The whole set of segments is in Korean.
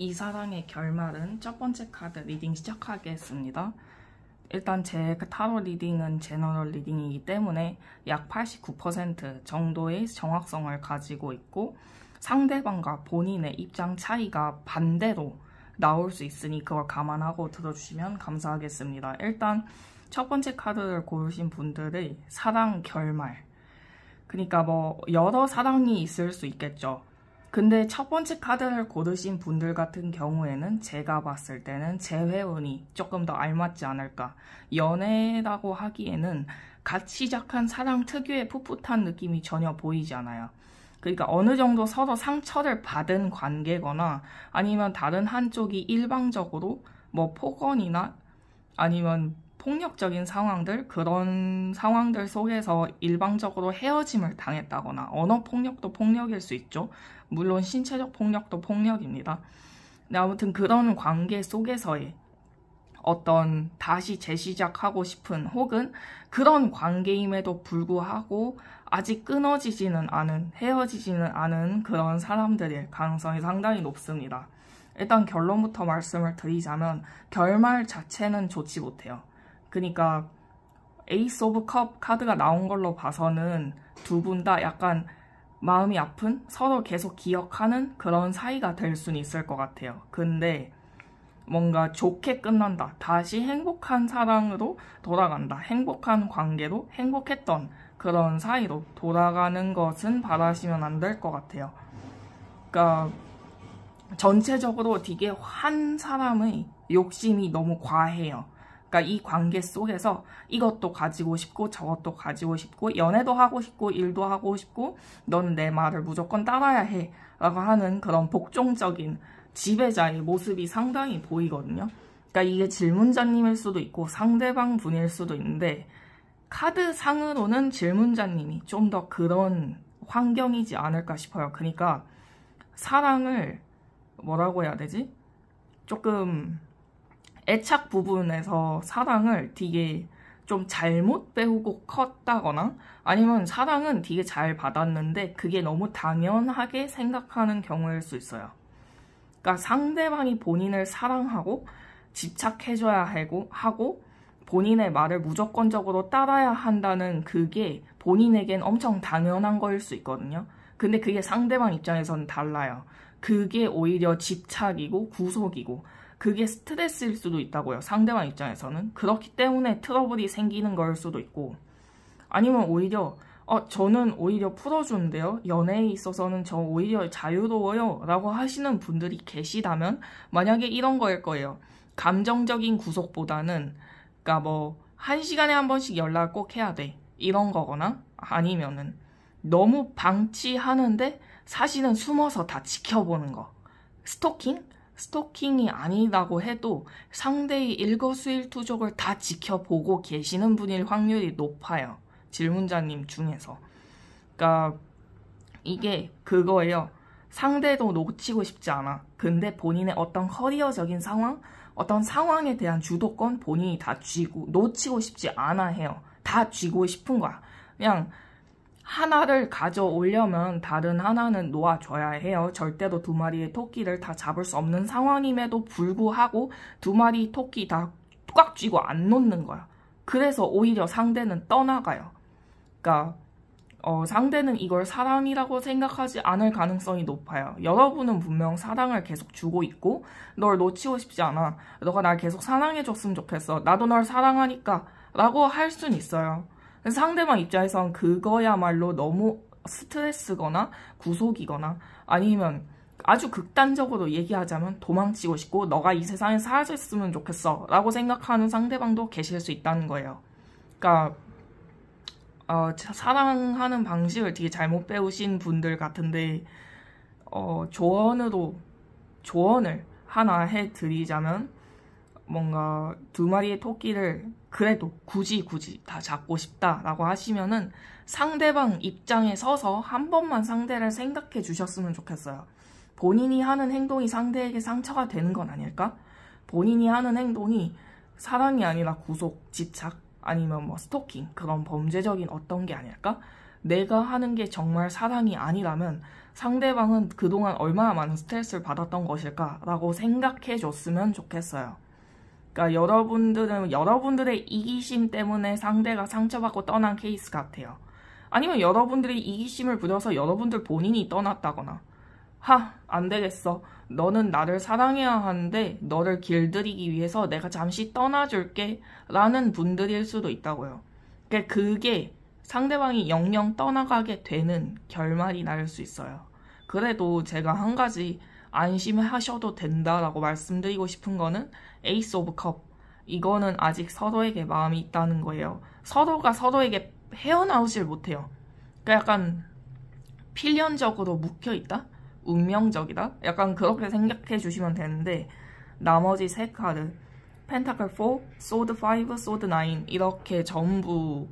이 사랑의 결말은 첫 번째 카드 리딩 시작하겠습니다. 일단 제 타로 리딩은 제너럴 리딩이기 때문에 약 89% 정도의 정확성을 가지고 있고 상대방과 본인의 입장 차이가 반대로 나올 수 있으니 그걸 감안하고 들어주시면 감사하겠습니다. 일단 첫 번째 카드를 고르신 분들의 사랑 결말, 그러니까 뭐 여러 사랑이 있을 수 있겠죠. 근데 첫 번째 카드를 고르신 분들 같은 경우에는 제가 봤을 때는 재회운이 조금 더 알맞지 않을까. 연애라고 하기에는 같이 시작한 사랑 특유의 풋풋한 느낌이 전혀 보이지 않아요. 그러니까 어느 정도 서로 상처를 받은 관계거나 아니면 다른 한쪽이 일방적으로 뭐 폭언이나 아니면 폭력적인 상황들, 그런 상황들 속에서 일방적으로 헤어짐을 당했다거나, 언어 폭력도 폭력일 수 있죠. 물론 신체적 폭력도 폭력입니다. 근데 아무튼 그런 관계 속에서의 어떤 다시 재시작하고 싶은, 혹은 그런 관계임에도 불구하고 아직 끊어지지는 않은, 헤어지지는 않은 그런 사람들일 가능성이 상당히 높습니다. 일단 결론부터 말씀을 드리자면 결말 자체는 좋지 못해요. 그러니까 에이스 오브 컵 카드가 나온 걸로 봐서는 두 분 다 약간 마음이 아픈, 서로 계속 기억하는 그런 사이가 될 수는 있을 것 같아요. 근데 뭔가 좋게 끝난다, 다시 행복한 사랑으로 돌아간다, 행복한 관계로, 행복했던 그런 사이로 돌아가는 것은 바라시면 안 될 것 같아요. 그러니까 전체적으로 되게 한 사람의 욕심이 너무 과해요. 그러니까 이 관계 속에서 이것도 가지고 싶고 저것도 가지고 싶고 연애도 하고 싶고 일도 하고 싶고 너는 내 말을 무조건 따라야 해 라고 하는 그런 복종적인 지배자의 모습이 상당히 보이거든요. 그러니까 이게 질문자님일 수도 있고 상대방 분일 수도 있는데 카드상으로는 질문자님이 좀 더 그런 환경이지 않을까 싶어요. 그러니까 사랑을 뭐라고 해야 되지? 조금 애착 부분에서 사랑을 되게 좀 잘못 배우고 컸다거나 아니면 사랑은 되게 잘 받았는데 그게 너무 당연하게 생각하는 경우일 수 있어요. 그러니까 상대방이 본인을 사랑하고 집착해줘야 하고 본인의 말을 무조건적으로 따라야 한다는 그게 본인에겐 엄청 당연한 거일 수 있거든요. 근데 그게 상대방 입장에서는 달라요. 그게 오히려 집착이고 구속이고 그게 스트레스일 수도 있다고요. 상대방 입장에서는. 그렇기 때문에 트러블이 생기는 걸 수도 있고 아니면 오히려 저는 오히려 풀어주는데요. 연애에 있어서는 저 오히려 자유로워요 라고 하시는 분들이 계시다면 만약에 이런 거일 거예요. 감정적인 구속보다는 그러니까 뭐 1시간에 한 번씩 연락을 꼭 해야 돼 이런 거거나 아니면은 너무 방치하는데 사실은 숨어서 다 지켜보는 거. 스토킹이 아니라고 해도 상대의 일거수일투족을 다 지켜보고 계시는 분일 확률이 높아요. 질문자님 중에서. 그러니까 이게 그거예요. 상대도 놓치고 싶지 않아. 근데 본인의 어떤 커리어적인 상황, 어떤 상황에 대한 주도권 본인이 다 쥐고 놓치고 싶지 않아 해요. 다 쥐고 싶은 거야. 그냥 하나를 가져오려면 다른 하나는 놓아줘야 해요. 절대로 두 마리의 토끼를 다 잡을 수 없는 상황임에도 불구하고 두 마리 토끼 다 꽉 쥐고 안 놓는 거야. 그래서 오히려 상대는 떠나가요. 그러니까 상대는 이걸 사랑이라고 생각하지 않을 가능성이 높아요. 여러분은 분명 사랑을 계속 주고 있고 널 놓치고 싶지 않아. 너가 날 계속 사랑해줬으면 좋겠어. 나도 널 사랑하니까 라고 할 순 있어요. 상대방 입장에선 그거야말로 너무 스트레스거나 구속이거나 아니면 아주 극단적으로 얘기하자면 도망치고 싶고 너가 이 세상에 사라졌으면 좋겠어 라고 생각하는 상대방도 계실 수 있다는 거예요. 그러니까 사랑하는 방식을 되게 잘못 배우신 분들 같은데 조언을 하나 해드리자면 뭔가 두 마리의 토끼를 그래도 굳이 다 잡고 싶다라고 하시면은 상대방 입장에 서서 한 번만 상대를 생각해 주셨으면 좋겠어요. 본인이 하는 행동이 상대에게 상처가 되는 건 아닐까? 본인이 하는 행동이 사랑이 아니라 구속, 집착, 아니면 뭐 스토킹, 그런 범죄적인 어떤 게 아닐까? 내가 하는 게 정말 사랑이 아니라면 상대방은 그동안 얼마나 많은 스트레스를 받았던 것일까 라고 생각해 줬으면 좋겠어요. 그러니까 여러분들은 여러분들의 이기심 때문에 상대가 상처받고 떠난 케이스 같아요. 아니면 여러분들이 이기심을 부려서 여러분들 본인이 떠났다거나, 안 되겠어. 너는 나를 사랑해야 하는데 너를 길들이기 위해서 내가 잠시 떠나줄게 라는 분들일 수도 있다고요. 그러니까 그게 상대방이 영영 떠나가게 되는 결말이 날 수 있어요. 그래도 제가 한 가지 안심하셔도 된다라고 말씀드리고 싶은 거는 에이스 오브 컵. 이거는 아직 서로에게 마음이 있다는 거예요. 서로가 서로에게 헤어나오질 못해요. 그러니까 약간 필연적으로 묶여있다? 운명적이다? 약간 그렇게 생각해 주시면 되는데, 나머지 세 카드 펜타클 4, 소드 5, 소드 9 이렇게 전부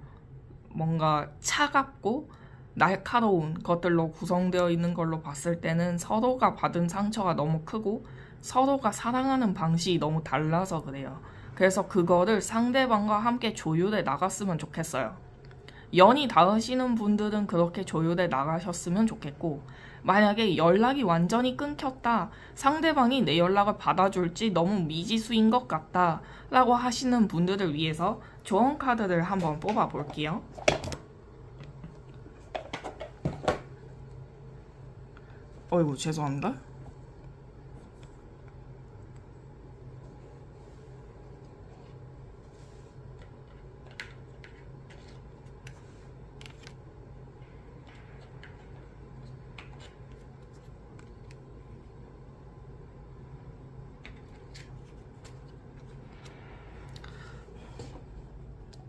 뭔가 차갑고 날카로운 것들로 구성되어 있는 걸로 봤을 때는 서로가 받은 상처가 너무 크고 서로가 사랑하는 방식이 너무 달라서 그래요. 그래서 그거를 상대방과 함께 조율해 나갔으면 좋겠어요. 연이 닿으시는 분들은 그렇게 조율해 나가셨으면 좋겠고, 만약에 연락이 완전히 끊겼다, 상대방이 내 연락을 받아줄지 너무 미지수인 것 같다 라고 하시는 분들을 위해서 조언 카드를 한번 뽑아 볼게요. 어이구, 죄송합니다.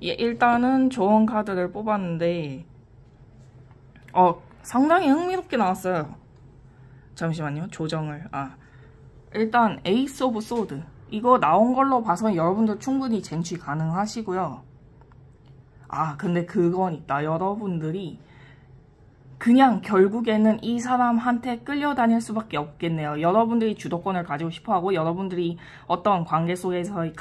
일단은 조언 카드를 뽑았는데 상당히 흥미롭게 나왔어요. 잠시만요. 조정을. 일단 에이스 오브 소드. 이거 나온 걸로 봐서 여러분들 충분히 쟁취 가능하시고요. 근데 그건 있다. 여러분들이 그냥 결국에는 이 사람한테 끌려다닐 수밖에 없겠네요. 여러분들이 주도권을 가지고 싶어하고, 여러분들이 어떤 관계 속에서의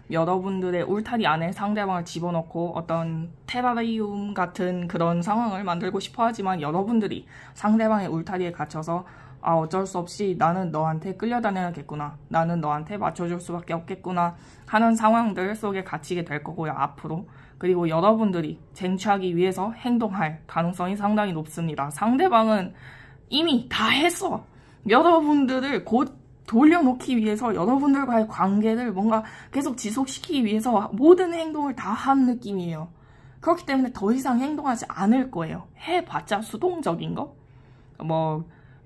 여러분들의 울타리 안에 상대방을 집어넣고 어떤 테라리움 같은 그런 상황을 만들고 싶어 하지만, 여러분들이 상대방의 울타리에 갇혀서 어쩔 수 없이 나는 너한테 끌려다녀야겠구나, 나는 너한테 맞춰줄 수밖에 없겠구나 하는 상황들 속에 갇히게 될 거고요, 앞으로. 그리고 여러분들이 쟁취하기 위해서 행동할 가능성이 상당히 높습니다. 상대방은 이미 다 했어. 여러분들을 곧 돌려놓기 위해서, 여러분들과의 관계를 뭔가 계속 지속시키기 위해서 모든 행동을 다 한 느낌이에요. 그렇기 때문에 더 이상 행동하지 않을 거예요. 해봤자 수동적인 거?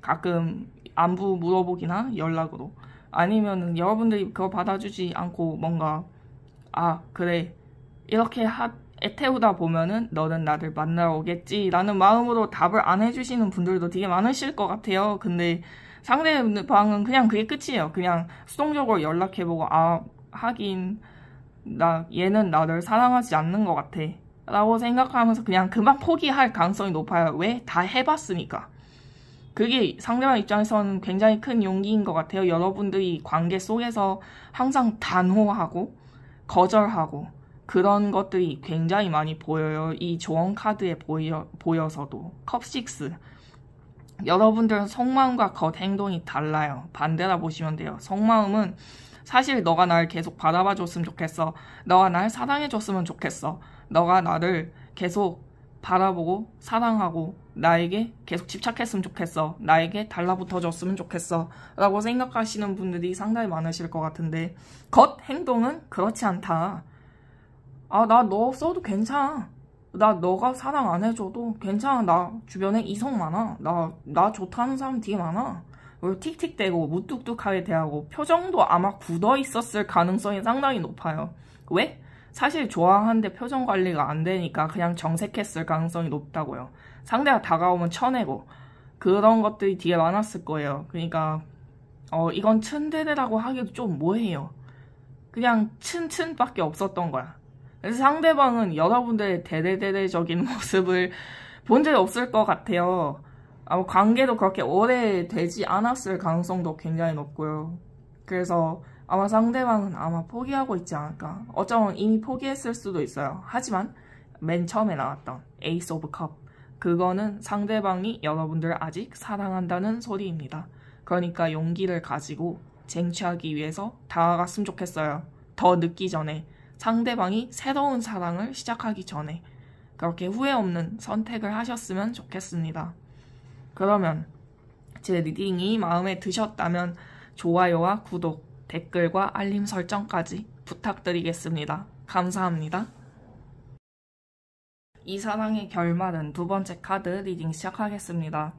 가끔 안부 물어보기나 연락으로. 아니면 여러분들이 그거 받아주지 않고 뭔가 그래, 이렇게 애태우다 보면은 너는 나를 만나러 오겠지 라는 마음으로 답을 안 해주시는 분들도 되게 많으실 것 같아요. 근데 상대방은 그냥 그게 끝이에요. 그냥 수동적으로 연락해보고 하긴 얘는 나를 사랑하지 않는 것 같아 라고 생각하면서 그냥 금방 포기할 가능성이 높아요. 왜? 다 해봤으니까. 그게 상대방 입장에서는 굉장히 큰 용기인 것 같아요. 여러분들이 관계 속에서 항상 단호하고 거절하고 그런 것들이 굉장히 많이 보여요. 이 조언 카드에 보여서도. 컵6. 여러분들은 속마음과 겉행동이 달라요. 반대라 보시면 돼요. 속마음은 사실 너가 날 계속 바라봐 줬으면 좋겠어. 너가 날 사랑해 줬으면 좋겠어. 너가 나를 계속 바라보고 사랑하고 나에게 계속 집착했으면 좋겠어. 나에게 달라붙어 줬으면 좋겠어 라고 생각하시는 분들이 상당히 많으실 것 같은데, 겉행동은 그렇지 않다. 나 너 없어도 괜찮아. 너가 사랑 안 해줘도 괜찮아. 나 주변에 이성 많아. 나 좋다는 사람 되게 많아. 그리고 틱틱대고 무뚝뚝하게 대하고 표정도 아마 굳어 있었을 가능성이 상당히 높아요. 왜? 사실 좋아하는데 표정 관리가 안 되니까 그냥 정색했을 가능성이 높다고요. 상대가 다가오면 쳐내고 그런 것들이 되게 많았을 거예요. 그러니까 이건 츤데레라고 하기도 좀 뭐해요. 그냥 츤츤밖에 없었던 거야. 그래서 상대방은 여러분들의 대대대대적인 모습을 본 적이 없을 것 같아요. 관계도 그렇게 오래되지 않았을 가능성도 굉장히 높고요. 그래서 아마 상대방은 포기하고 있지 않을까. 어쩌면 이미 포기했을 수도 있어요. 하지만 맨 처음에 나왔던 에이스 오브 컵, 그거는 상대방이 여러분들을 아직 사랑한다는 소리입니다. 그러니까 용기를 가지고 쟁취하기 위해서 다가갔으면 좋겠어요. 더 늦기 전에, 상대방이 새로운 사랑을 시작하기 전에 그렇게 후회 없는 선택을 하셨으면 좋겠습니다. 그러면 제 리딩이 마음에 드셨다면 좋아요와 구독, 댓글과 알림 설정까지 부탁드리겠습니다. 감사합니다. 이 사랑의 결말은 두 번째 카드 리딩 시작하겠습니다.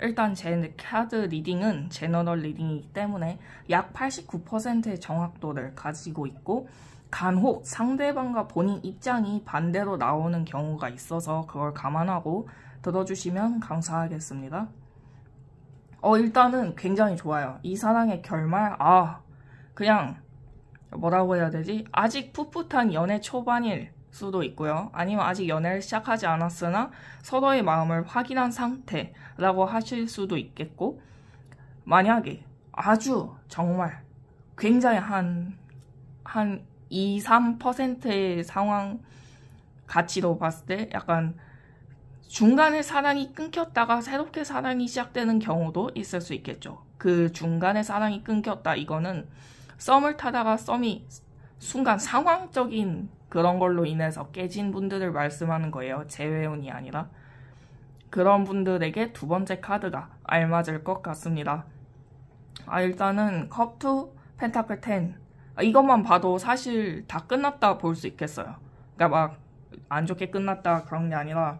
일단 제 카드 리딩은 제너럴 리딩이기 때문에 약 89%의 정확도를 가지고 있고 간혹 상대방과 본인 입장이 반대로 나오는 경우가 있어서 그걸 감안하고 들어주시면 감사하겠습니다. 일단은 굉장히 좋아요. 이 사랑의 결말, 그냥 뭐라고 해야 되지? 아직 풋풋한 연애 초반일 수도 있고요. 아니면 아직 연애를 시작하지 않았으나 서로의 마음을 확인한 상태라고 하실 수도 있겠고, 만약에 아주 정말 굉장히 한 2, 3%의 상황 가치로 봤을 때 약간 중간에 사랑이 끊겼다가 새롭게 사랑이 시작되는 경우도 있을 수 있겠죠. 그 중간에 사랑이 끊겼다, 이거는 썸을 타다가 썸이 순간 상황적인 그런 걸로 인해서 깨진 분들을 말씀하는 거예요. 재회원이 아니라. 그런 분들에게 두 번째 카드가 알맞을 것 같습니다. 일단은 컵 2, 펜타클 10. 이것만 봐도 사실 다 끝났다 볼 수 있겠어요. 그러니까 막 안 좋게 끝났다 그런 게 아니라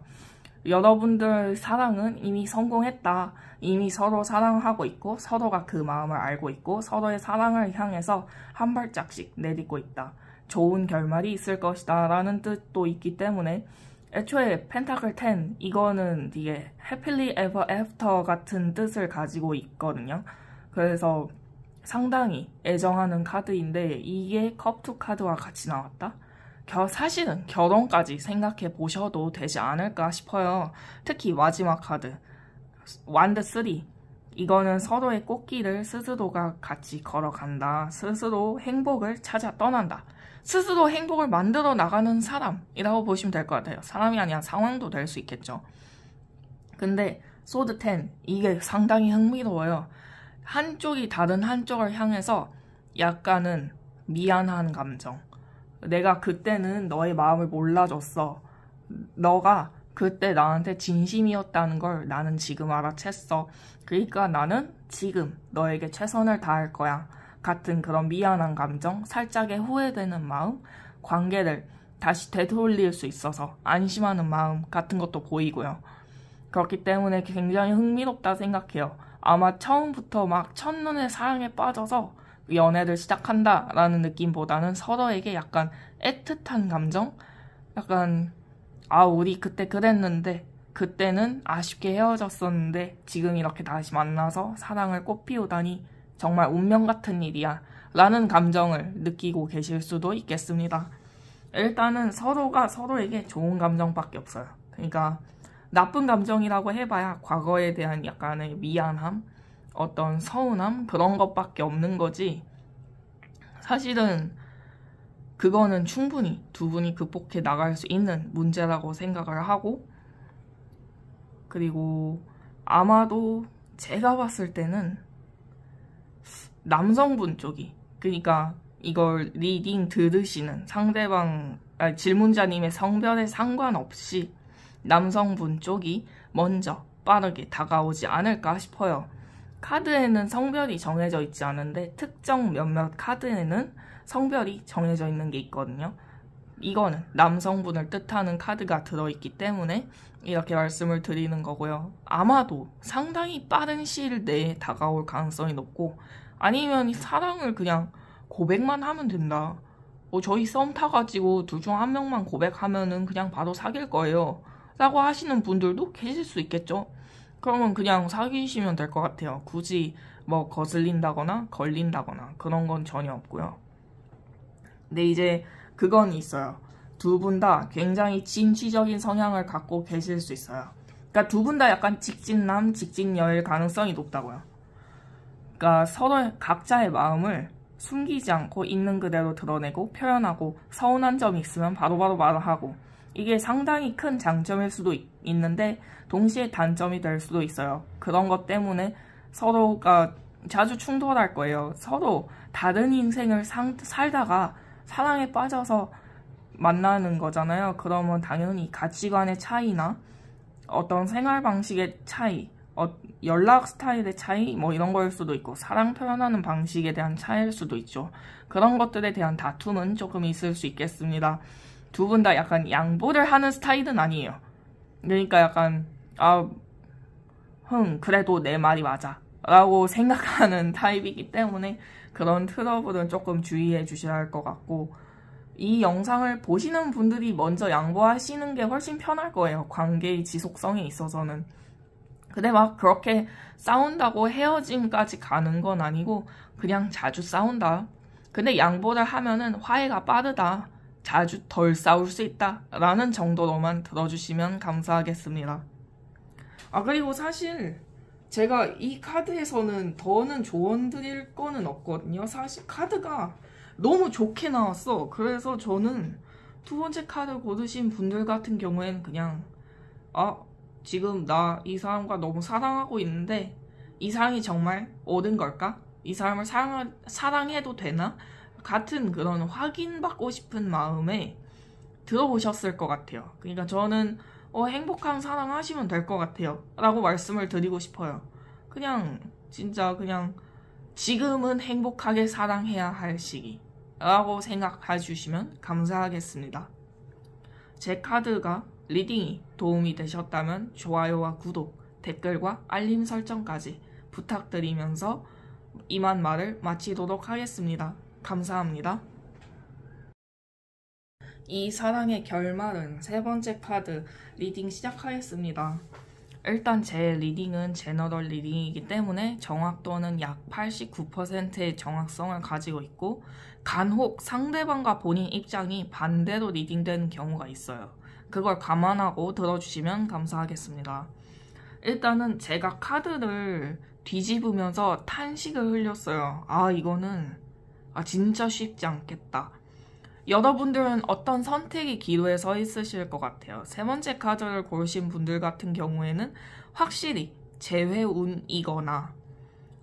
여러분들 사랑은 이미 성공했다. 이미 서로 사랑하고 있고 서로가 그 마음을 알고 있고 서로의 사랑을 향해서 한 발짝씩 내딛고 있다. 좋은 결말이 있을 것이다 라는 뜻도 있기 때문에 애초에 펜타클 10 이거는 되게 happily ever after 같은 뜻을 가지고 있거든요. 그래서 상당히 애정하는 카드인데 이게 컵2 카드와 같이 나왔다? 사실은 결혼까지 생각해 보셔도 되지 않을까 싶어요. 특히 마지막 카드 완드 3, 이거는 서로의 꽃길을 스스로가 같이 걸어간다. 스스로 행복을 찾아 떠난다. 스스로 행복을 만들어 나가는 사람이라고 보시면 될 것 같아요. 사람이 아니라 상황도 될 수 있겠죠. 근데 소드 10, 이게 상당히 흥미로워요. 한쪽이 다른 한쪽을 향해서 약간은 미안한 감정. 내가 그때는 너의 마음을 몰라줬어. 너가 그때 나한테 진심이었다는 걸 나는 지금 알아챘어. 그러니까 나는 지금 너에게 최선을 다할 거야. 같은 그런 미안한 감정, 살짝의 후회되는 마음, 관계를 다시 되돌릴 수 있어서 안심하는 마음 같은 것도 보이고요. 그렇기 때문에 굉장히 흥미롭다 생각해요. 아마 처음부터 막 첫눈에 사랑에 빠져서 연애를 시작한다 라는 느낌보다는 서로에게 약간 애틋한 감정? 약간 우리 그때 그랬는데 그때는 아쉽게 헤어졌었는데 지금 이렇게 다시 만나서 사랑을 꽃피우다니 정말 운명 같은 일이야 라는 감정을 느끼고 계실 수도 있겠습니다. 일단은 서로가 서로에게 좋은 감정밖에 없어요. 그러니까 나쁜 감정이라고 해봐야 과거에 대한 약간의 미안함, 어떤 서운함 그런 것밖에 없는 거지. 사실은 그거는 충분히 두 분이 극복해 나갈 수 있는 문제라고 생각을 하고, 그리고 아마도 제가 봤을 때는 남성분 쪽이, 그러니까 이걸 리딩 들으시는 상대방, 질문자님의 성별에 상관없이 남성분 쪽이 먼저 빠르게 다가오지 않을까 싶어요. 카드에는 성별이 정해져 있지 않은데 특정 몇몇 카드에는 성별이 정해져 있는 게 있거든요. 이거는 남성분을 뜻하는 카드가 들어있기 때문에 이렇게 말씀을 드리는 거고요. 아마도 상당히 빠른 시일 내에 다가올 가능성이 높고, 아니면 사랑을 그냥 고백만 하면 된다. 저희 썸 타가지고 둘 중 한 명만 고백하면은 그냥 바로 사귈 거예요 라고 하시는 분들도 계실 수 있겠죠. 그러면 그냥 사귀시면 될 것 같아요. 굳이 뭐 거슬린다거나 걸린다거나 그런 건 전혀 없고요. 근데 이제 그건 있어요. 두 분 다 굉장히 진취적인 성향을 갖고 계실 수 있어요. 그러니까 두 분 다 약간 직진남, 직진여일 가능성이 높다고요. 그러니까 서로 각자의 마음을 숨기지 않고 있는 그대로 드러내고 표현하고, 서운한 점이 있으면 바로바로 말을 하고, 이게 상당히 큰 장점일 수도 있는데 동시에 단점이 될 수도 있어요. 그런 것 때문에 서로가 자주 충돌할 거예요. 서로 다른 인생을 살다가 사랑에 빠져서 만나는 거잖아요. 그러면 당연히 가치관의 차이나 어떤 생활 방식의 차이, 연락 스타일의 차이 뭐 이런 거일 수도 있고 사랑 표현하는 방식에 대한 차이일 수도 있죠. 그런 것들에 대한 다툼은 조금 있을 수 있겠습니다. 두 분 다 약간 양보를 하는 스타일은 아니에요. 그러니까 약간 그래도 내 말이 맞아 라고 생각하는 타입이기 때문에 그런 트러블은 조금 주의해 주셔야 할 것 같고, 이 영상을 보시는 분들이 먼저 양보하시는 게 훨씬 편할 거예요. 관계의 지속성에 있어서는. 근데 막 그렇게 싸운다고 헤어짐까지 가는 건 아니고 그냥 자주 싸운다. 근데 양보를 하면은 화해가 빠르다. 자주 덜 싸울 수 있다. 라는 정도로만 들어주시면 감사하겠습니다. 그리고 사실 제가 이 카드에서는 더는 조언 드릴 거는 없거든요. 사실 카드가 너무 좋게 나왔어. 그래서 저는 두 번째 카드 고르신 분들 같은 경우에는 그냥 지금 나 이 사람과 너무 사랑하고 있는데 이 사랑이 정말 옳은 걸까? 이 사람을 사랑해도 되나? 같은 그런 확인받고 싶은 마음에 들어보셨을 것 같아요. 그러니까 저는 행복한 사랑하시면 될 것 같아요 라고 말씀을 드리고 싶어요. 그냥 진짜 그냥 지금은 행복하게 사랑해야 할 시기 라고 생각해 주시면 감사하겠습니다. 제 카드가 리딩이 도움이 되셨다면 좋아요와 구독, 댓글과 알림 설정까지 부탁드리면서 이만 말을 마치도록 하겠습니다. 감사합니다. 이 사랑의 결말은 세 번째 카드 리딩 시작하겠습니다. 일단 제 리딩은 제너럴 리딩이기 때문에 정확도는 약 89%의 정확성을 가지고 있고 간혹 상대방과 본인 입장이 반대로 리딩되는 경우가 있어요. 그걸 감안하고 들어주시면 감사하겠습니다. 일단은 제가 카드를 뒤집으면서 탄식을 흘렸어요. 이거는 진짜 쉽지 않겠다. 여러분들은 어떤 선택의 기로에 서 있으실 것 같아요. 세 번째 카드를 고르신 분들 같은 경우에는 확실히 재회운이거나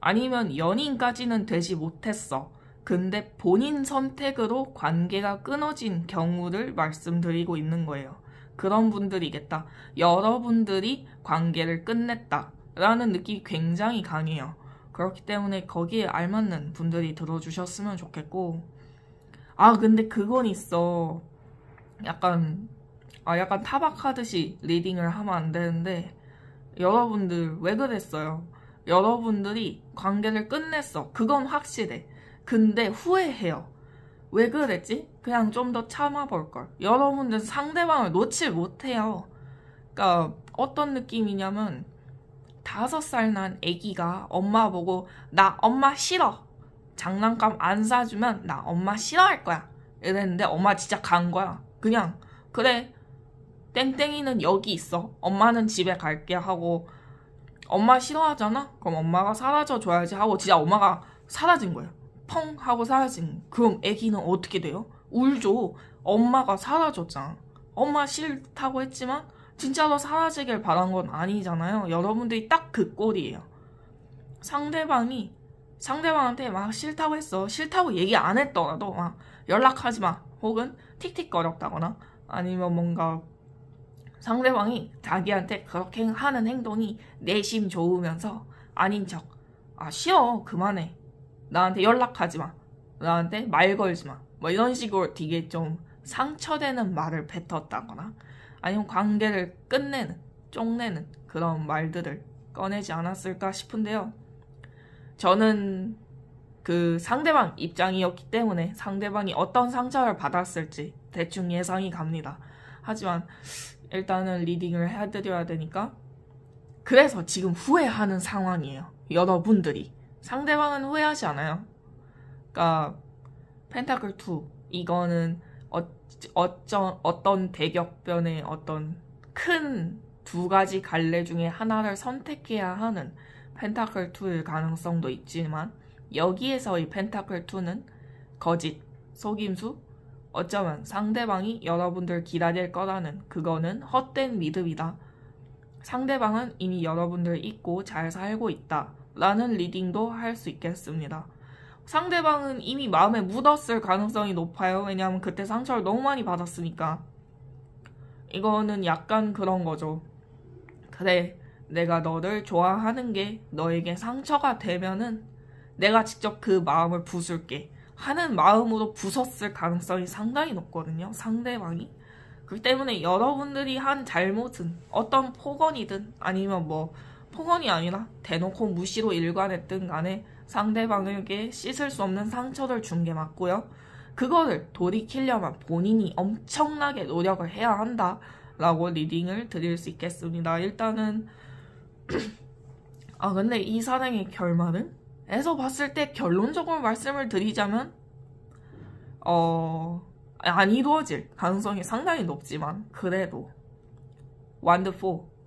아니면 연인까지는 되지 못했어. 근데 본인 선택으로 관계가 끊어진 경우를 말씀드리고 있는 거예요. 그런 분들이겠다. 여러분들이 관계를 끝냈다 라는 느낌이 굉장히 강해요. 그렇기 때문에 거기에 알맞는 분들이 들어주셨으면 좋겠고, 근데 그건 있어. 약간 타박하듯이 리딩을 하면 안 되는데, 여러분들 왜 그랬어요? 여러분들이 관계를 끝냈어. 그건 확실해. 근데 후회해요. 왜 그랬지? 그냥 좀 더 참아볼걸. 여러분들 상대방을 놓칠 못해요. 그러니까 어떤 느낌이냐면 5살 난 애기가 엄마 보고 나 엄마 싫어. 장난감 안 사주면 나 엄마 싫어할 거야. 이랬는데 엄마 진짜 간 거야. 그냥 그래 땡땡이는 여기 있어. 엄마는 집에 갈게 하고 엄마 싫어하잖아? 그럼 엄마가 사라져줘야지 하고 진짜 엄마가 사라진 거야. 펑 하고 사라진. 그럼 애기는 어떻게 돼요? 울죠. 엄마가 사라졌잖아. 엄마 싫다고 했지만 진짜로 사라지길 바란 건 아니잖아요. 여러분들이 딱 그 꼴이에요. 상대방한테 막 싫다고 했어. 싫다고 얘기 안 했더라도 막 연락하지 마. 혹은 틱틱거렸다거나 아니면 뭔가 상대방이 자기한테 그렇게 하는 행동이 내심 좋으면서 아닌 척. 싫어. 그만해. 나한테 연락하지 마. 나한테 말 걸지 마. 뭐 이런 식으로 되게 좀 상처되는 말을 뱉었다거나 아니면 관계를 끝내는, 쪽내는 그런 말들을 꺼내지 않았을까 싶은데요. 저는 그 상대방 입장이었기 때문에 상대방이 어떤 상처를 받았을지 대충 예상이 갑니다. 하지만 일단은 리딩을 해드려야 되니까 그래서 지금 후회하는 상황이에요. 여러분들이. 상대방은 후회하지 않아요. 그러니까 펜타클 2 이거는 어떤 대격변의 어떤 큰 두 가지 갈래 중에 하나를 선택해야 하는 펜타클 2일 가능성도 있지만 여기에서의 펜타클 2는 거짓, 속임수, 어쩌면 상대방이 여러분들 기다릴 거라는 그거는 헛된 믿음이다. 상대방은 이미 여러분들 잊고 잘 살고 있다. 라는 리딩도 할 수 있겠습니다. 상대방은 이미 마음에 묻었을 가능성이 높아요. 왜냐하면 그때 상처를 너무 많이 받았으니까. 이거는 약간 그런 거죠. 그래, 내가 너를 좋아하는 게 너에게 상처가 되면은 내가 직접 그 마음을 부술게 하는 마음으로 부쉈을 가능성이 상당히 높거든요. 상대방이. 그렇기 때문에 여러분들이 한 잘못은 어떤 폭언이든 아니면 뭐 폭언이 아니라 대놓고 무시로 일관했든 간에 상대방에게 씻을 수 없는 상처를 준 게 맞고요. 그거를 돌이키려면 본인이 엄청나게 노력을 해야 한다 라고 리딩을 드릴 수 있겠습니다. 일단은 근데 이 사랑의 결말은? 에서 봤을 때 결론적으로 말씀을 드리자면 안 이루어질 가능성이 상당히 높지만 그래도 완드 4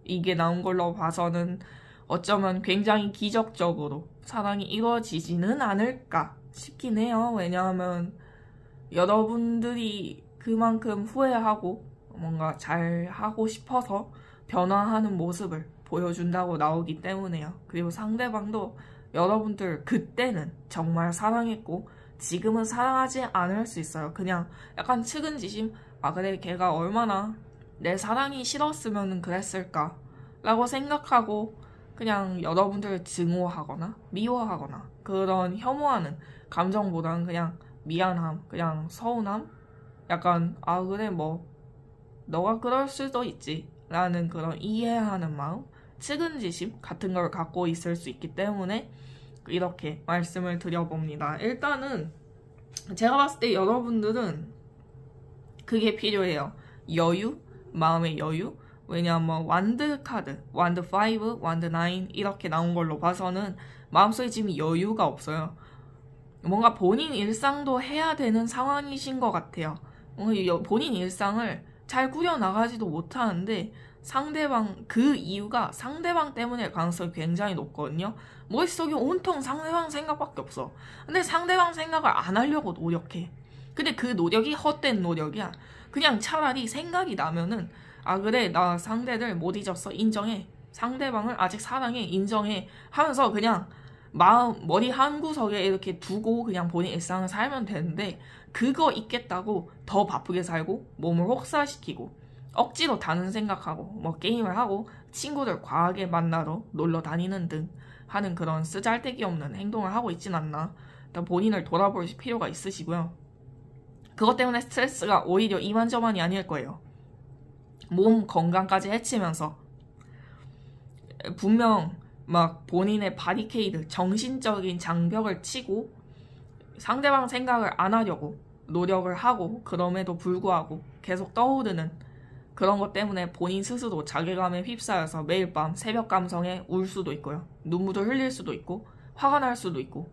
이게 나온 걸로 봐서는 어쩌면 굉장히 기적적으로 사랑이 이루어지지는 않을까 싶긴 해요. 왜냐하면 여러분들이 그만큼 후회하고 뭔가 잘하고 싶어서 변화하는 모습을 보여준다고 나오기 때문에요. 그리고 상대방도 여러분들 그때는 정말 사랑했고 지금은 사랑하지 않을 수 있어요. 그냥 약간 측은지심, 그래 걔가 얼마나 내 사랑이 싫었으면 그랬을까 라고 생각하고 그냥 여러분들을 증오하거나 미워하거나 그런 혐오하는 감정보다는 그냥 미안함, 그냥 서운함, 약간 그래 뭐 너가 그럴 수도 있지 라는 그런 이해하는 마음, 측은지심 같은 걸 갖고 있을 수 있기 때문에 이렇게 말씀을 드려봅니다. 일단은 제가 봤을 때 여러분들은 그게 필요해요. 여유, 마음의 여유. 왜냐면 완드 카드, 완드 5, 완드 9 이렇게 나온 걸로 봐서는 마음속에 지금 여유가 없어요. 뭔가 본인 일상도 해야 되는 상황이신 것 같아요. 본인 일상을 잘 꾸려나가지도 못하는데 상대방, 그 이유가 상대방 때문일 가능성이 굉장히 높거든요. 머릿속에 온통 상대방 생각밖에 없어. 근데 상대방 생각을 안 하려고 노력해. 근데 그 노력이 헛된 노력이야. 그냥 차라리 생각이 나면은 그래 나 상대를 못 잊었어 인정해. 상대방을 아직 사랑해 인정해 하면서 그냥 머리 한 구석에 이렇게 두고 그냥 본인 일상을 살면 되는데 그거 있겠다고 더 바쁘게 살고 몸을 혹사시키고 억지로 다른 생각하고 뭐 게임을 하고 친구들 과하게 만나러 놀러 다니는 등 하는 그런 쓰잘데기 없는 행동을 하고 있진 않나. 일단 본인을 돌아볼 필요가 있으시고요. 그것 때문에 스트레스가 오히려 이만저만이 아닐 거예요. 몸 건강까지 해치면서 분명 막 본인의 바리케이드, 정신적인 장벽을 치고 상대방 생각을 안 하려고 노력을 하고 그럼에도 불구하고 계속 떠오르는 그런 것 때문에 본인 스스로 자괴감에 휩싸여서 매일 밤 새벽 감성에 울 수도 있고요. 눈물을 흘릴 수도 있고 화가 날 수도 있고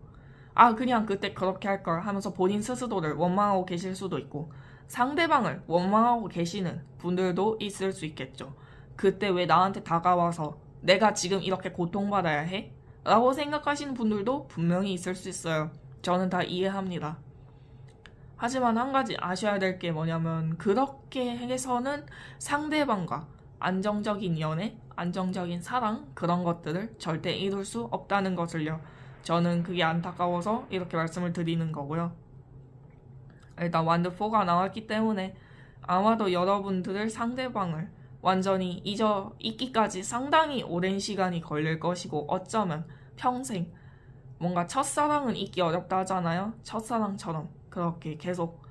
그냥 그때 그렇게 할 걸 하면서 본인 스스로를 원망하고 계실 수도 있고 상대방을 원망하고 계시는 분들도 있을 수 있겠죠. 그때 왜 나한테 다가와서 내가 지금 이렇게 고통받아야 해? 라고 생각하시는 분들도 분명히 있을 수 있어요. 저는 다 이해합니다. 하지만 한 가지 아셔야 될 게 뭐냐면 그렇게 해서는 상대방과 안정적인 연애, 안정적인 사랑 그런 것들을 절대 이룰 수 없다는 것을요. 저는 그게 안타까워서 이렇게 말씀을 드리는 거고요. 일단 완드 4가 나왔기 때문에 아마도 여러분들을 상대방을 완전히 잊기까지 상당히 오랜 시간이 걸릴 것이고 어쩌면 평생 뭔가 첫사랑은 잊기 어렵다 하잖아요. 첫사랑처럼 그렇게 계속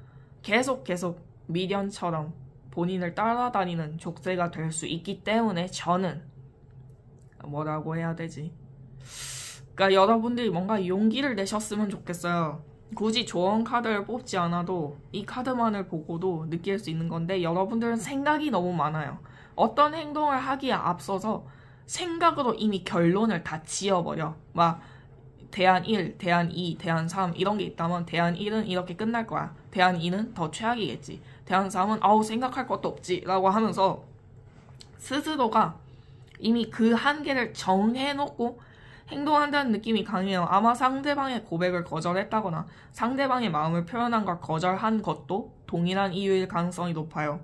미련처럼 본인을 따라다니는 족쇄가 될 수 있기 때문에 저는 뭐라고 해야 되지? 그러니까 여러분들이 뭔가 용기를 내셨으면 좋겠어요. 굳이 조언 카드를 뽑지 않아도 이 카드만을 보고도 느낄 수 있는 건데 여러분들은 생각이 너무 많아요. 어떤 행동을 하기에 앞서서 생각으로 이미 결론을 다 지어버려. 막 대안 1, 대안 2, 대안 3 이런 게 있다면 대안 1은 이렇게 끝날 거야. 대안 2는 더 최악이겠지. 대안 3은 생각할 것도 없지 라고 하면서 스스로가 이미 그 한계를 정해놓고 행동한다는 느낌이 강해요. 아마 상대방의 고백을 거절했다거나 상대방의 마음을 표현한 걸 거절한 것도 동일한 이유일 가능성이 높아요.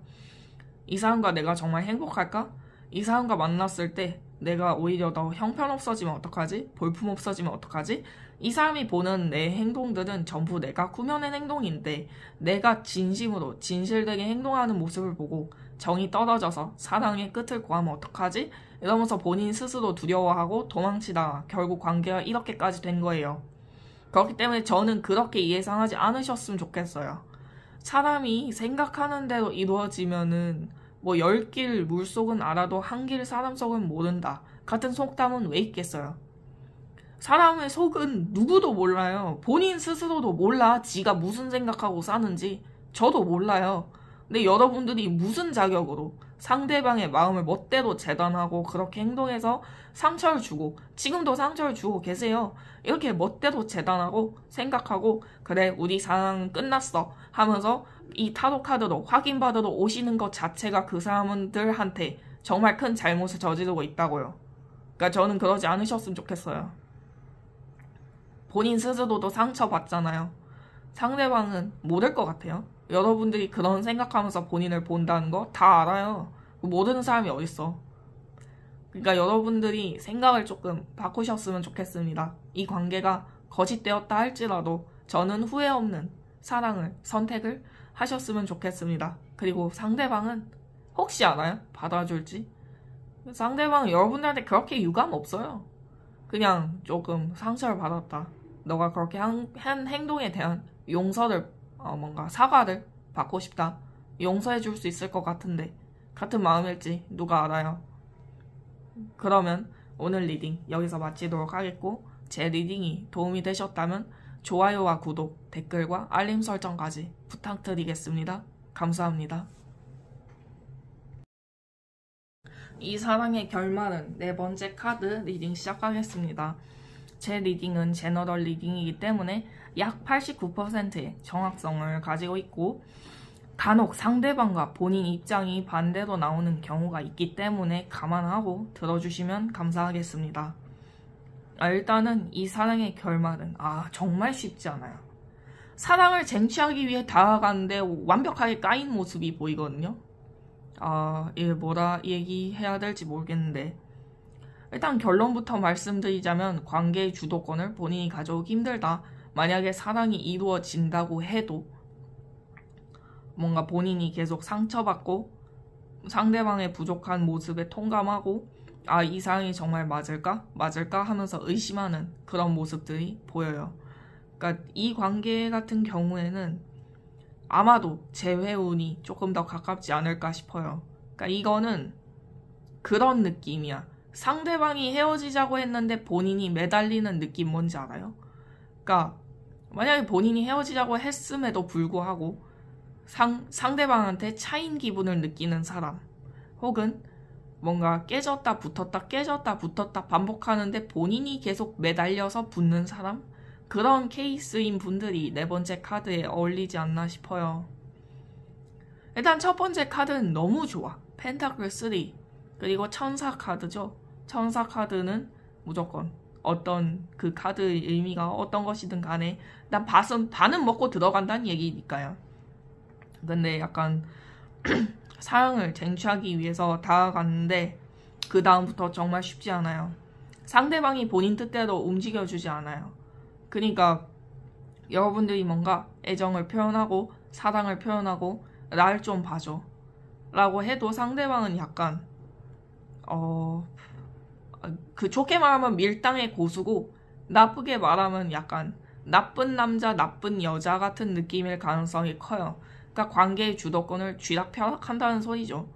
이 사람과 내가 정말 행복할까? 이 사람과 만났을 때 내가 오히려 더 형편없어지면 어떡하지? 볼품없어지면 어떡하지? 이 사람이 보는 내 행동들은 전부 내가 꾸며낸 행동인데 내가 진심으로 진실되게 행동하는 모습을 보고 정이 떨어져서 사랑의 끝을 구하면 어떡하지? 이러면서 본인 스스로 두려워하고 도망치다가 결국 관계가 이렇게까지 된 거예요. 그렇기 때문에 저는 그렇게 예상하지 않으셨으면 좋겠어요. 사람이 생각하는 대로 이루어지면은 뭐 10길 물속은 알아도 한 길 사람 속은 모른다 같은 속담은 왜 있겠어요? 사람의 속은 누구도 몰라요. 본인 스스로도 몰라. 지가 무슨 생각하고 사는지 저도 몰라요. 근데 여러분들이 무슨 자격으로 상대방의 마음을 멋대로 재단하고 그렇게 행동해서 상처를 주고 지금도 상처를 주고 계세요. 이렇게 멋대로 재단하고 생각하고 그래 우리 사랑은 끝났어 하면서 이 타로 카드로 확인받으러 오시는 것 자체가 그 사람들한테 정말 큰 잘못을 저지르고 있다고요. 그러니까 저는 그러지 않으셨으면 좋겠어요. 본인 스스로도 상처받잖아요. 상대방은 모를 것 같아요. 여러분들이 그런 생각하면서 본인을 본다는 거 다 알아요. 모르는 사람이 어딨어. 그러니까 여러분들이 생각을 조금 바꾸셨으면 좋겠습니다. 이 관계가 거짓되었다 할지라도 저는 후회 없는 사랑을 선택을 하셨으면 좋겠습니다. 그리고 상대방은 혹시 알아요? 받아줄지? 상대방은 여러분들한테 그렇게 유감 없어요. 그냥 조금 상처를 받았다. 너가 그렇게 한 행동에 대한 용서를 뭔가 사과를 받고 싶다. 용서해 줄 수 있을 것 같은데 같은 마음일지 누가 알아요. 그러면 오늘 리딩 여기서 마치도록 하겠고 제 리딩이 도움이 되셨다면 좋아요와 구독, 댓글과 알림 설정까지 부탁드리겠습니다. 감사합니다. 이 사랑의 결말은 네 번째 카드 리딩 시작하겠습니다. 제 리딩은 제너럴 리딩이기 때문에 약 89%의 정확성을 가지고 있고 간혹 상대방과 본인 입장이 반대로 나오는 경우가 있기 때문에 감안하고 들어주시면 감사하겠습니다. 일단은 이 사랑의 결말은 정말 쉽지 않아요. 사랑을 쟁취하기 위해 다가가는데 완벽하게 까인 모습이 보이거든요. 이게 뭐라 얘기해야 될지 모르겠는데 일단 결론부터 말씀드리자면 관계의 주도권을 본인이 가져오기 힘들다. 만약에 사랑이 이루어진다고 해도 뭔가 본인이 계속 상처받고 상대방의 부족한 모습에 통감하고 이 사랑이 정말 맞을까 하면서 의심하는 그런 모습들이 보여요. 그러니까 이 관계 같은 경우에는 아마도 재회운이 조금 더 가깝지 않을까 싶어요. 그러니까 이거는 그런 느낌이야. 상대방이 헤어지자고 했는데 본인이 매달리는 느낌 뭔지 알아요? 그러니까 만약에 본인이 헤어지자고 했음에도 불구하고 상대방한테 차인 기분을 느끼는 사람, 혹은 뭔가 깨졌다 붙었다 깨졌다 붙었다 반복하는데 본인이 계속 매달려서 붙는 사람, 그런 케이스인 분들이 네 번째 카드에 어울리지 않나 싶어요. 일단 첫 번째 카드는 너무 좋아. 펜타클 3 그리고 천사 카드죠. 천사 카드는 무조건 어떤 그 카드의 의미가 어떤 것이든 간에 일단 반은 먹고 들어간다는 얘기니까요. 근데 약간 사랑을 쟁취하기 위해서 다가갔는데 그 다음부터 정말 쉽지 않아요. 상대방이 본인 뜻대로 움직여주지 않아요. 그러니까 여러분들이 뭔가 애정을 표현하고 사랑을 표현하고 날 좀 봐줘 라고 해도 상대방은 약간 그 좋게 말하면 밀당의 고수고 나쁘게 말하면 약간 나쁜 남자 나쁜 여자 같은 느낌일 가능성이 커요. 그러니까 관계의 주도권을 쥐락펴락한다는 소리죠.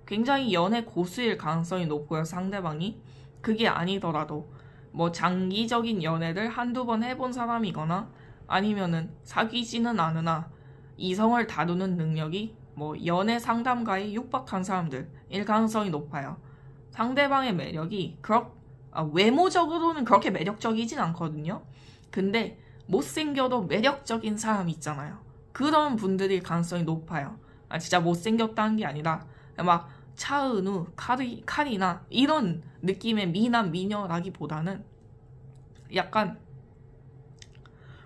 굉장히 연애 고수일 가능성이 높고요. 상대방이 그게 아니더라도 뭐 장기적인 연애를 한두 번 해본 사람이거나 아니면은 사귀지는 않으나 이성을 다루는 능력이 뭐 연애 상담가에 육박한 사람들일 가능성이 높아요. 상대방의 매력이 외모적으로는 그렇게 매력적이진 않거든요. 근데 못생겨도 매력적인 사람 있잖아요. 그런 분들일 가능성이 높아요. 진짜 못생겼다는 게 아니라 막 차은우, 카리나 이런 느낌의 미남 미녀라기보다는 약간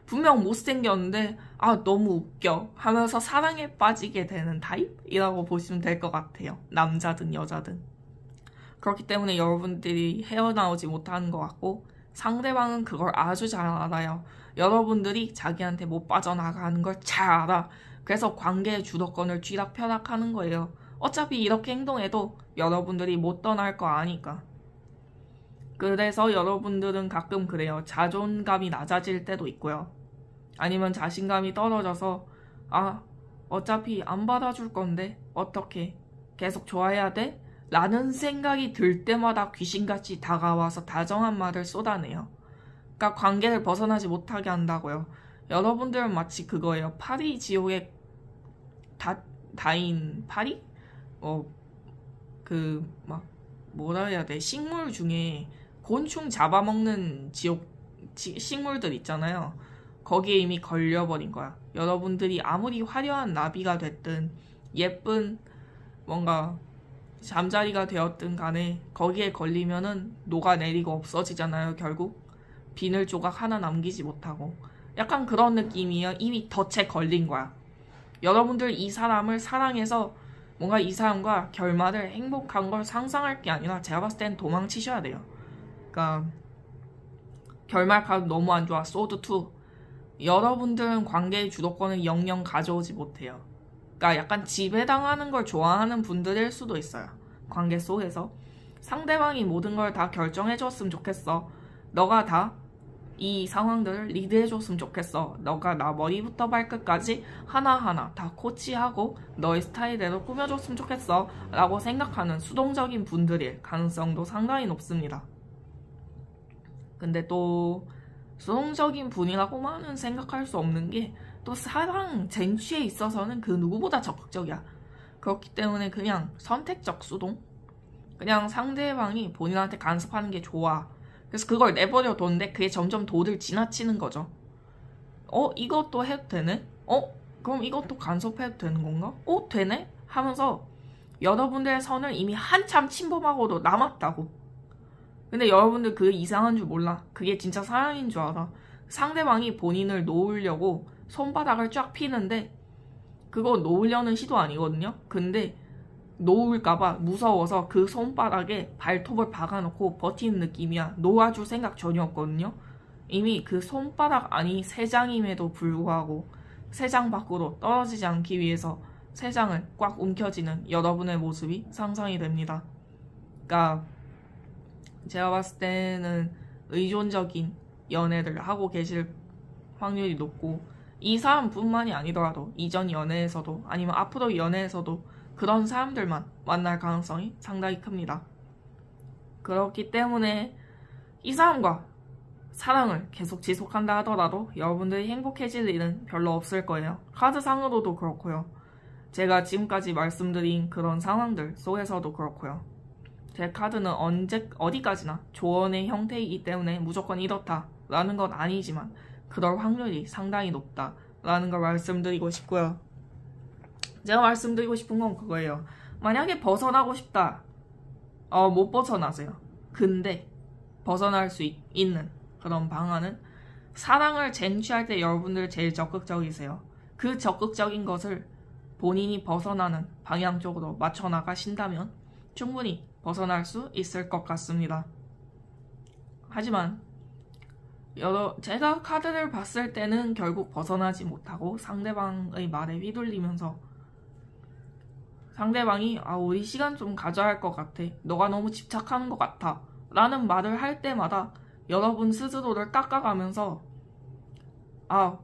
분명 못생겼는데 아 너무 웃겨 하면서 사랑에 빠지게 되는 타입이라고 보시면 될 것 같아요. 남자든 여자든. 그렇기 때문에 여러분들이 헤어나오지 못하는 것 같고 상대방은 그걸 아주 잘 알아요. 여러분들이 자기한테 못 빠져나가는 걸 잘 알아. 그래서 관계의 주도권을 쥐락펴락 하는 거예요. 어차피 이렇게 행동해도 여러분들이 못 떠날 거 아니까. 그래서 여러분들은 가끔 그래요. 자존감이 낮아질 때도 있고요. 아니면 자신감이 떨어져서 아 어차피 안 받아줄 건데 어떻게 계속 좋아해야 돼? 라는 생각이 들 때마다 귀신같이 다가와서 다정한 말을 쏟아내요. 그러니까 관계를 벗어나지 못하게 한다고요. 여러분들은 마치 그거예요. 파리 지옥의 다인 파리? 뭐라 해야 돼? 식물 중에 곤충 잡아먹는 식물들 있잖아요. 거기에 이미 걸려버린 거야. 여러분들이 아무리 화려한 나비가 됐든 예쁜 뭔가 잠자리가 되었든 간에 거기에 걸리면은 녹아내리고 없어지잖아요. 결국 비늘 조각 하나 남기지 못하고 약간 그런 느낌이에요. 이미 덫에 걸린 거야. 여러분들 이 사람을 사랑해서 뭔가 이 사람과 결말을 행복한 걸 상상할 게 아니라 제가 봤을 땐 도망치셔야 돼요. 그러니까 결말 카드 너무 안 좋아. 소드2. 여러분들은 관계의 주도권을 영영 가져오지 못해요. 그러니까 약간 지배당하는 걸 좋아하는 분들일 수도 있어요. 관계 속에서 상대방이 모든 걸 다 결정해줬으면 좋겠어. 너가 다 이 상황들을 리드해줬으면 좋겠어. 너가 나 머리부터 발끝까지 하나하나 다 코치하고 너의 스타일대로 꾸며줬으면 좋겠어 라고 생각하는 수동적인 분들일 가능성도 상당히 높습니다. 근데 또 수동적인 분이라고만은 생각할 수 없는 게 또 사랑 쟁취에 있어서는 그 누구보다 적극적이야. 그렇기 때문에 그냥 선택적 수동? 그냥 상대방이 본인한테 간섭하는 게 좋아. 그래서 그걸 내버려 뒀는데 그게 점점 도를 지나치는 거죠. 이것도 해도 되네? 그럼 이것도 간섭해도 되는 건가? 되네? 하면서 여러분들의 선을 이미 한참 침범하고도 남았다고. 근데 여러분들 그 이상한 줄 몰라. 그게 진짜 사랑인 줄 알아. 상대방이 본인을 놓으려고 손바닥을 쫙 피는데 그거 놓으려는 시도 아니거든요. 근데 놓을까봐 무서워서 그 손바닥에 발톱을 박아놓고 버티는 느낌이야. 놓아줄 생각 전혀 없거든요. 이미 그 손바닥 안이 세 장임에도 불구하고 세 장 밖으로 떨어지지 않기 위해서 세 장을 꽉 움켜쥐는 여러분의 모습이 상상이 됩니다. 그러니까 제가 봤을 때는 의존적인 연애를 하고 계실 확률이 높고 이 사람뿐만이 아니더라도 이전 연애에서도 아니면 앞으로 연애에서도 그런 사람들만 만날 가능성이 상당히 큽니다. 그렇기 때문에 이 사람과 사랑을 계속 지속한다 하더라도 여러분들이 행복해질 일은 별로 없을 거예요. 카드상으로도 그렇고요. 제가 지금까지 말씀드린 그런 상황들 속에서도 그렇고요. 제 카드는 어디까지나 조언의 형태이기 때문에 무조건 이렇다라는 건 아니지만 그럴 확률이 상당히 높다라는 걸 말씀드리고 싶고요. 제가 말씀드리고 싶은 건 그거예요. 만약에 벗어나고 싶다. 못 벗어나세요. 근데 벗어날 수 있는 그런 방안은 사랑을 쟁취할 때 여러분들 제일 적극적이세요. 그 적극적인 것을 본인이 벗어나는 방향 쪽으로 맞춰 나가신다면 충분히 벗어날 수 있을 것 같습니다. 하지만 제가 카드를 봤을 때는 결국 벗어나지 못하고 상대방의 말에 휘둘리면서 상대방이 우리 시간 좀 가져야 할 것 같아. 너가 너무 집착하는 것 같아. 라는 말을 할 때마다 여러분 스스로를 깎아가면서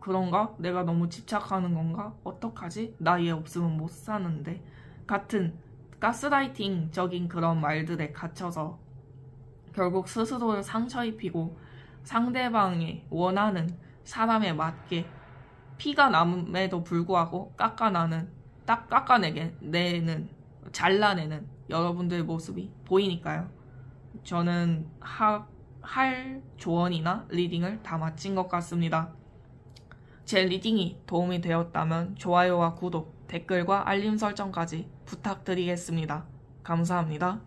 그런가? 내가 너무 집착하는 건가? 어떡하지? 나 얘 없으면 못 사는데. 같은 가스라이팅적인 그런 말들에 갇혀서 결국 스스로를 상처 입히고 상대방이 원하는 사람에 맞게 피가 남음에도 불구하고 잘라내는 여러분들의 모습이 보이니까요. 저는 할 조언이나 리딩을 다 마친 것 같습니다. 제 리딩이 도움이 되었다면 좋아요와 구독, 댓글과 알림 설정까지 부탁드리겠습니다. 감사합니다.